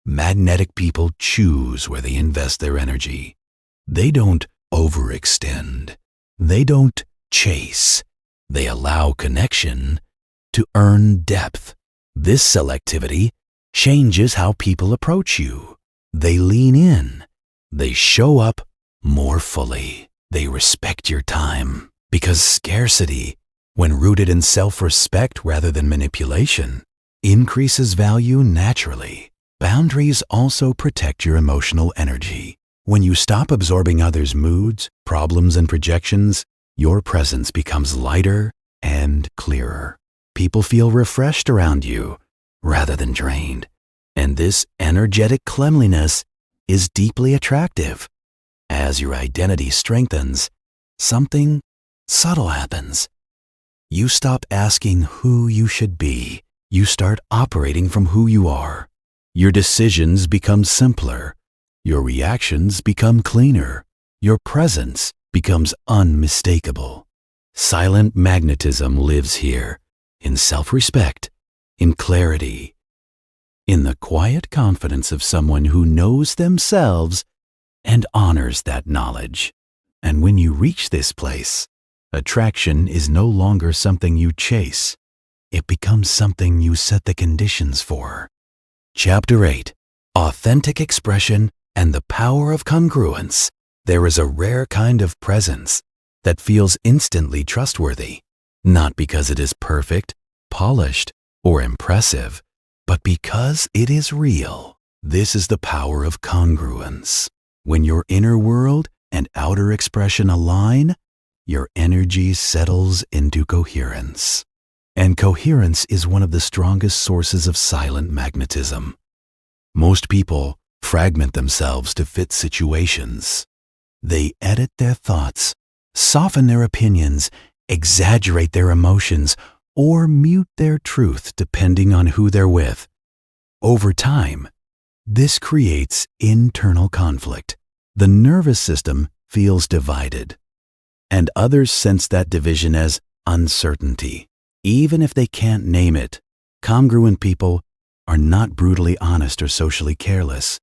Magnetic people choose where they invest their energy. They don't overextend. They don't chase. They allow connection to earn depth. This selectivity changes how people approach you. They lean in. They show up more fully. They respect your time because scarcity, when rooted in self-respect rather than manipulation, increases value naturally. Boundaries also protect your emotional energy. When you stop absorbing others' moods, problems, and projections, your presence becomes lighter and clearer. People feel refreshed around you rather than drained. And this energetic cleanliness is deeply attractive. As your identity strengthens, something subtle happens. You stop asking who you should be. You start operating from who you are. Your decisions become simpler. Your reactions become cleaner. Your presence becomes unmistakable. Silent magnetism lives here, in self-respect, in clarity, in the quiet confidence of someone who knows themselves and honors that knowledge. And when you reach this place, attraction is no longer something you chase. It becomes something you set the conditions for. Chapter 8. Authentic Expression and the Power of Congruence. There is a rare kind of presence that feels instantly trustworthy, not because it is perfect, polished, or impressive, but because it is real. This is the power of congruence. When your inner world and outer expression align, your energy settles into coherence. And coherence is one of the strongest sources of silent magnetism. Most people fragment themselves to fit situations. They edit their thoughts, soften their opinions, exaggerate their emotions, or mute their truth depending on who they're with. Over time, this creates internal conflict. The nervous system feels divided, and others sense that division as uncertainty. Even if they can't name it, congruent people are not brutally honest or socially careless.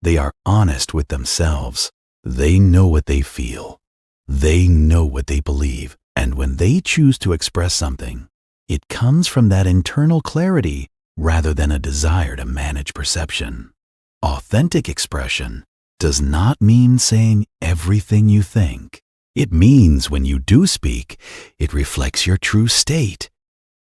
They are honest with themselves. They know what they feel. They know what they believe. And when they choose to express something, it comes from that internal clarity rather than a desire to manage perception. Authentic expression does not mean saying everything you think. It means when you do speak, it reflects your true state.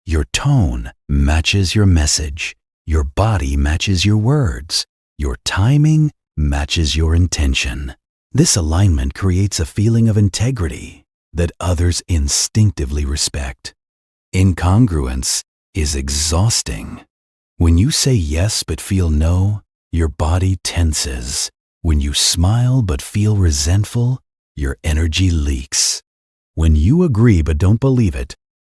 Your tone matches your message. Your body matches your words. Your timing matches your intention. This alignment creates a feeling of integrity that others instinctively respect. Incongruence is exhausting. When you say yes but feel no, your body tenses. When you smile but feel resentful, your energy leaks. When you agree but don't believe it,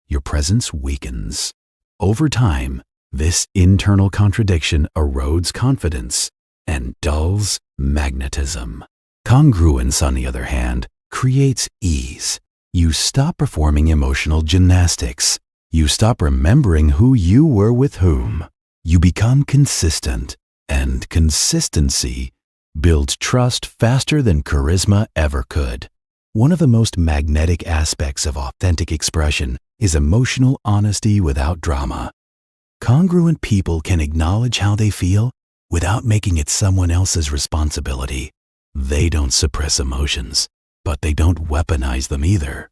your presence weakens. Over time, this internal contradiction erodes confidence and dulls magnetism. Congruence, on the other hand, creates ease. You stop performing emotional gymnastics. You stop remembering who you were with whom. You become consistent, and consistency builds trust faster than charisma ever could. One of the most magnetic aspects of authentic expression is emotional honesty without drama. Congruent people can acknowledge how they feel without making it someone else's responsibility. They don't suppress emotions, but they don't weaponize them either.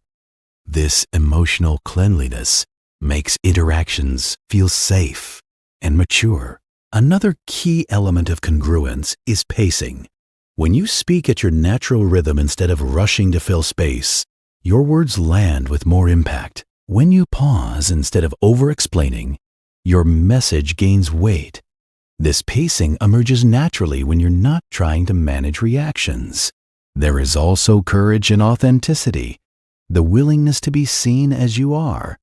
This emotional cleanliness makes interactions feel safe and mature. Another key element of congruence is pacing. When you speak at your natural rhythm instead of rushing to fill space, your words land with more impact. When you pause instead of over-explaining, your message gains weight. This pacing emerges naturally when you're not trying to manage reactions. There is also courage in authenticity, the willingness to be seen as you are,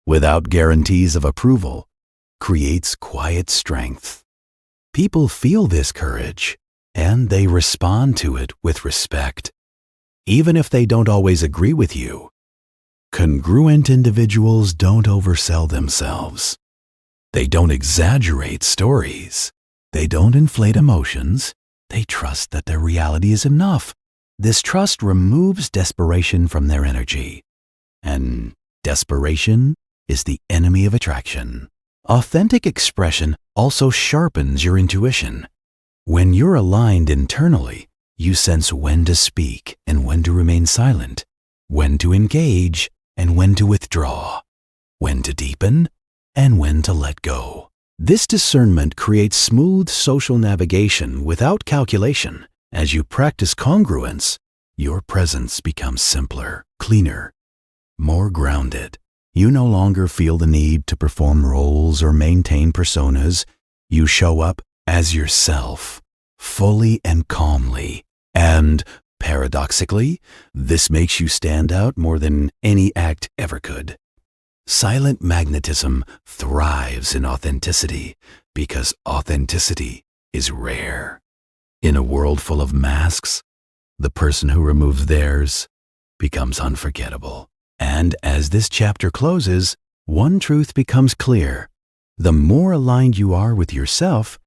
without guarantees of approval, creates quiet strength. People feel this courage, and they respond to it with respect, even if they don't always agree with you. Congruent individuals don't oversell themselves. They don't exaggerate stories. They don't inflate emotions. They trust that their reality is enough. This trust removes desperation from their energy. And desperation is the enemy of attraction. Authentic expression also sharpens your intuition. When you're aligned internally, you sense when to speak and when to remain silent, when to engage and when to withdraw, when to deepen and when to let go. This discernment creates smooth social navigation without calculation. As you practice congruence, your presence becomes simpler, cleaner, more grounded. You no longer feel the need to perform roles or maintain personas. You show up as yourself, fully and calmly. And, paradoxically, this makes you stand out more than any act ever could. Silent magnetism thrives in authenticity because authenticity is rare. In a world full of masks, the person who removes theirs becomes unforgettable. And as this chapter closes, one truth becomes clear. The more aligned you are with yourself,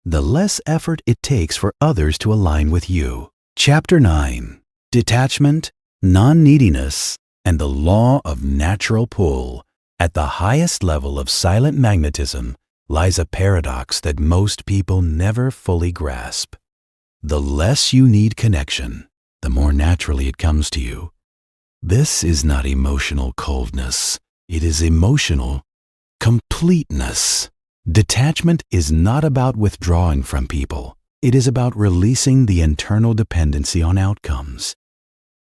the less effort it takes for others to align with you. Chapter 9. Detachment, Non-Neediness, and the Law of Natural Pull. At the highest level of silent magnetism lies a paradox that most people never fully grasp. The less you need connection, the more naturally it comes to you. This is not emotional coldness. It is emotional completeness. Detachment is not about withdrawing from people. It is about releasing the internal dependency on outcomes.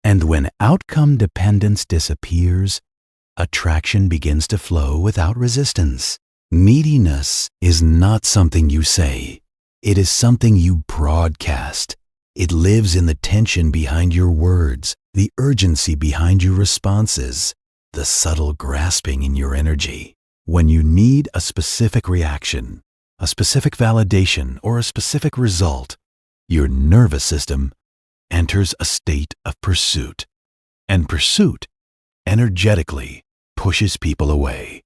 And when outcome dependence disappears, attraction begins to flow without resistance. Neediness is not something you say. It is something you broadcast. It lives in the tension behind your words, the urgency behind your responses, the subtle grasping in your energy. When you need a specific reaction, a specific validation, or a specific result, your nervous system enters a state of pursuit. And pursuit, energetically, pushes people away.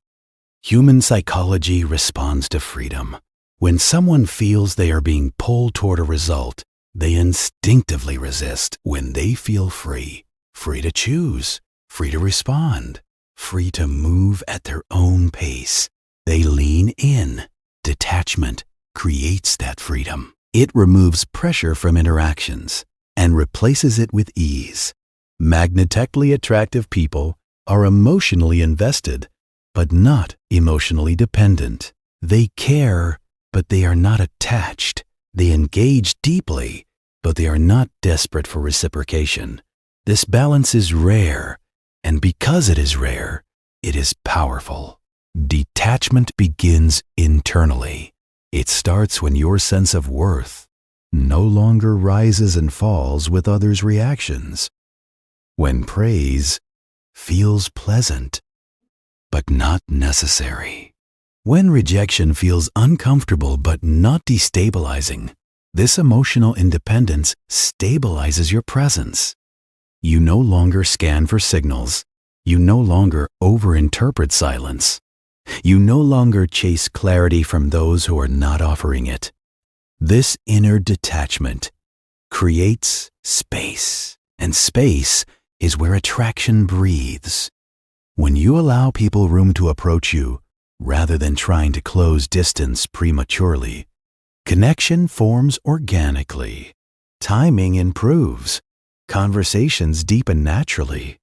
Human psychology responds to freedom. When someone feels they are being pulled toward a result, they instinctively resist. When they feel free, free to choose, free to respond, free to move at their own pace, they lean in. Detachment creates that freedom. It removes pressure from interactions and replaces it with ease. Magnetically attractive people are emotionally invested, but not emotionally dependent. They care, but they are not attached. They engage deeply, but they are not desperate for reciprocation. This balance is rare, and because it is rare, it is powerful. Detachment begins internally. It starts when your sense of worth no longer rises and falls with others' reactions. when praise feels pleasant but not necessary. When rejection feels uncomfortable but not destabilizing, this emotional independence stabilizes your presence. You no longer scan for signals. You no longer overinterpret silence. You no longer chase clarity from those who are not offering it. This inner detachment creates space, and space is where attraction breathes. When you allow people room to approach you, rather than trying to close distance prematurely, connection forms organically. Timing improves. Conversations deepen naturally.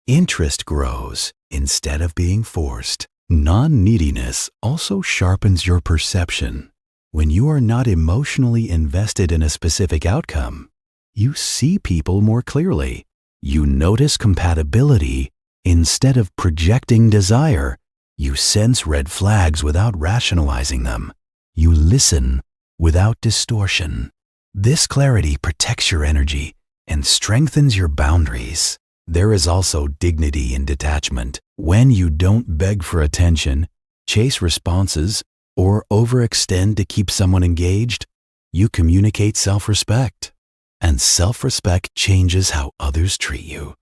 Interest grows instead of being forced. Non-neediness also sharpens your perception. When you are not emotionally invested in a specific outcome, you see people more clearly. You notice compatibility instead of projecting desire. You sense red flags without rationalizing them. You listen without distortion. This clarity protects your energy and strengthens your boundaries. There is also dignity in detachment. When you don't beg for attention, chase responses, or overextend to keep someone engaged, you communicate self-respect. And self-respect changes how others treat you.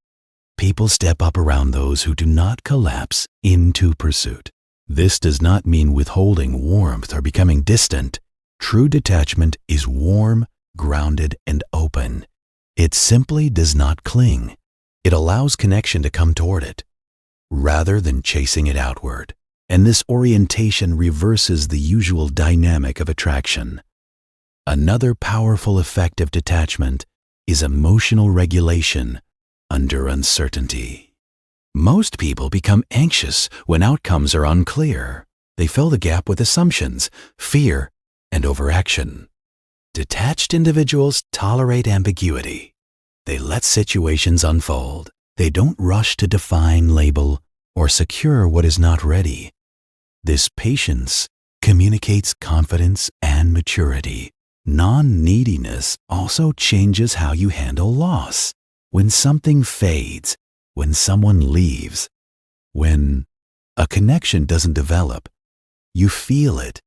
People step up around those who do not collapse into pursuit. This does not mean withholding warmth or becoming distant. True detachment is warm, grounded, and open. It simply does not cling. It allows connection to come toward it, rather than chasing it outward. And this orientation reverses the usual dynamic of attraction. Another powerful effect of detachment is emotional regulation under uncertainty. Most people become anxious when outcomes are unclear. They fill the gap with assumptions, fear, and overaction. Detached individuals tolerate ambiguity. They let situations unfold. They don't rush to define, label, or secure what is not ready. This patience communicates confidence and maturity. Non-neediness also changes how you handle loss. When something fades, when someone leaves, when a connection doesn't develop, you feel it.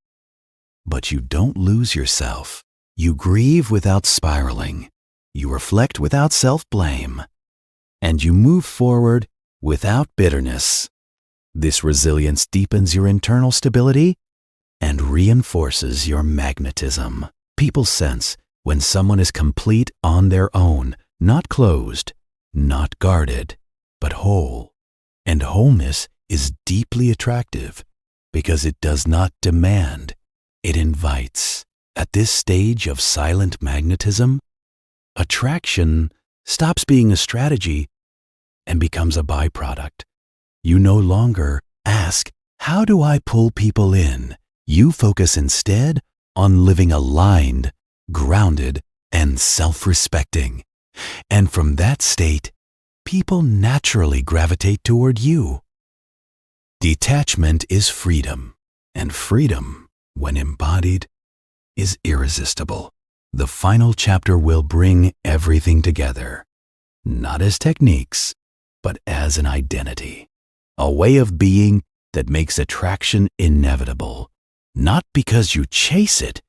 But you don't lose yourself. You grieve without spiraling. You reflect without self-blame. And you move forward without bitterness. This resilience deepens your internal stability and reinforces your magnetism. People sense when someone is complete on their own, not closed, not guarded, but whole. And wholeness is deeply attractive because it does not demand, it invites. At this stage of silent magnetism, attraction stops being a strategy and becomes a byproduct. You no longer ask, how do I pull people in? You focus instead on living aligned, grounded, and self-respecting. And from that state, people naturally gravitate toward you. Detachment is freedom, and freedom, when embodied, is irresistible. The final chapter will bring everything together, not as techniques, but as an identity, a way of being that makes attraction inevitable, not because you chase it,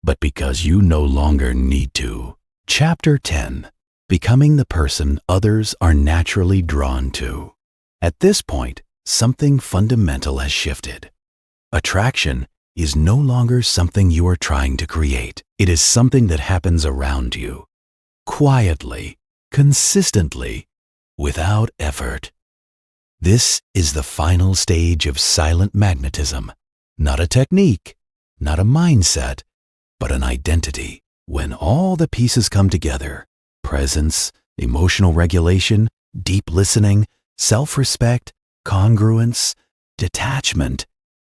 but because you no longer need to. Chapter 10. Becoming the person others are naturally drawn to. At this point, something fundamental has shifted. Attraction is no longer something you are trying to create. It is something that happens around you, quietly, consistently, without effort. This is the final stage of silent magnetism, not a technique, not a mindset, but an identity. When all the pieces come together, presence, emotional regulation, deep listening, self-respect, congruence, detachment,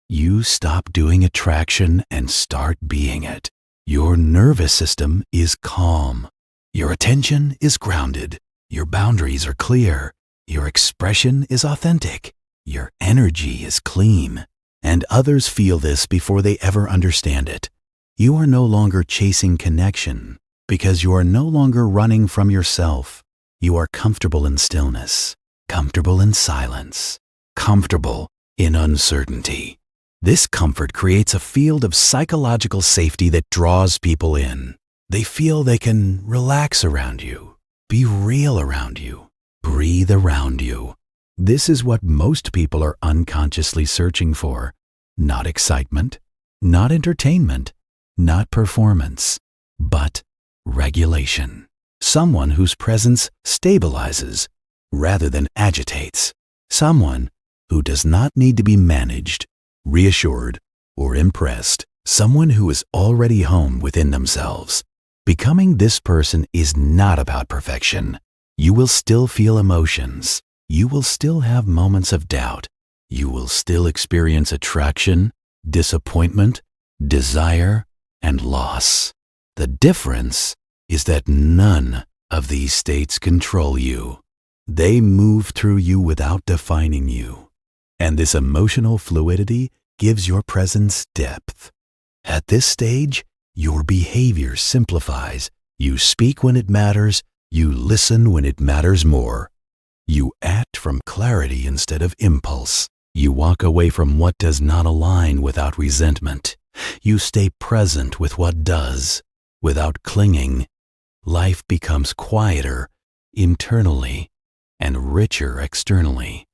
you stop doing attraction and start being it. Your nervous system is calm. Your attention is grounded. Your boundaries are clear. Your expression is authentic. Your energy is clean. And others feel this before they ever understand it. You are no longer chasing connection because you are no longer running from yourself. You are comfortable in stillness, comfortable in silence, comfortable in uncertainty. This comfort creates a field of psychological safety that draws people in. They feel they can relax around you, be real around you, breathe around you. This is what most people are unconsciously searching for. Not excitement, not entertainment, not performance, but regulation. Someone whose presence stabilizes rather than agitates. Someone who does not need to be managed, reassured, or impressed. Someone who is already home within themselves. Becoming this person is not about perfection. You will still feel emotions. You will still have moments of doubt. You will still experience attraction, disappointment, desire, and loss. The difference is that none of these states control you. They move through you without defining you. And this emotional fluidity gives your presence depth. At this stage, your behavior simplifies. You speak when it matters. You listen when it matters more. You act from clarity instead of impulse. You walk away from what does not align without resentment. You stay present with what does, without clinging. Life becomes quieter internally and richer externally.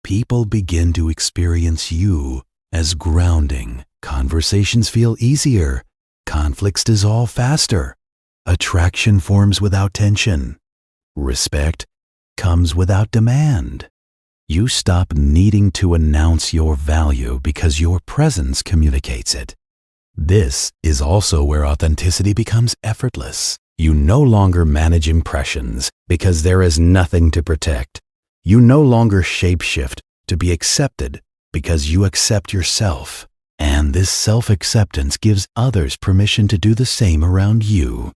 People begin to experience you as grounding. Conversations feel easier. Conflicts dissolve faster. Attraction forms without tension. Respect comes without demand. You stop needing to announce your value because your presence communicates it. This is also where authenticity becomes effortless. You no longer manage impressions because there is nothing to protect. You no longer shapeshift to be accepted because you accept yourself. And this self-acceptance gives others permission to do the same around you.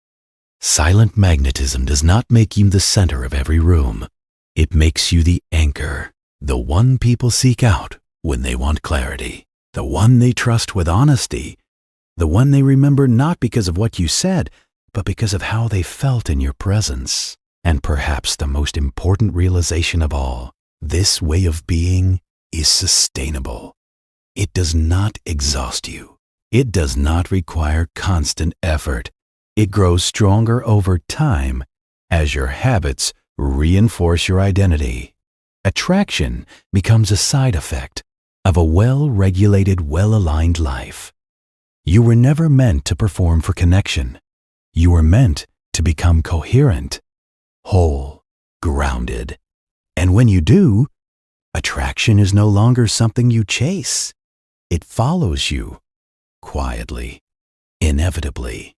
Silent magnetism does not make you the center of every room. It makes you the anchor, the one people seek out when they want clarity, the one they trust with honesty, the one they remember not because of what you said, but because of how they felt in your presence. And perhaps the most important realization of all, this way of being is sustainable. It does not exhaust you. It does not require constant effort. It grows stronger over time as your habits reinforce your identity. Attraction becomes a side effect of a well-regulated, well-aligned life. You were never meant to perform for connection. You were meant to become coherent, whole, grounded. And when you do, attraction is no longer something you chase. It follows you quietly, inevitably.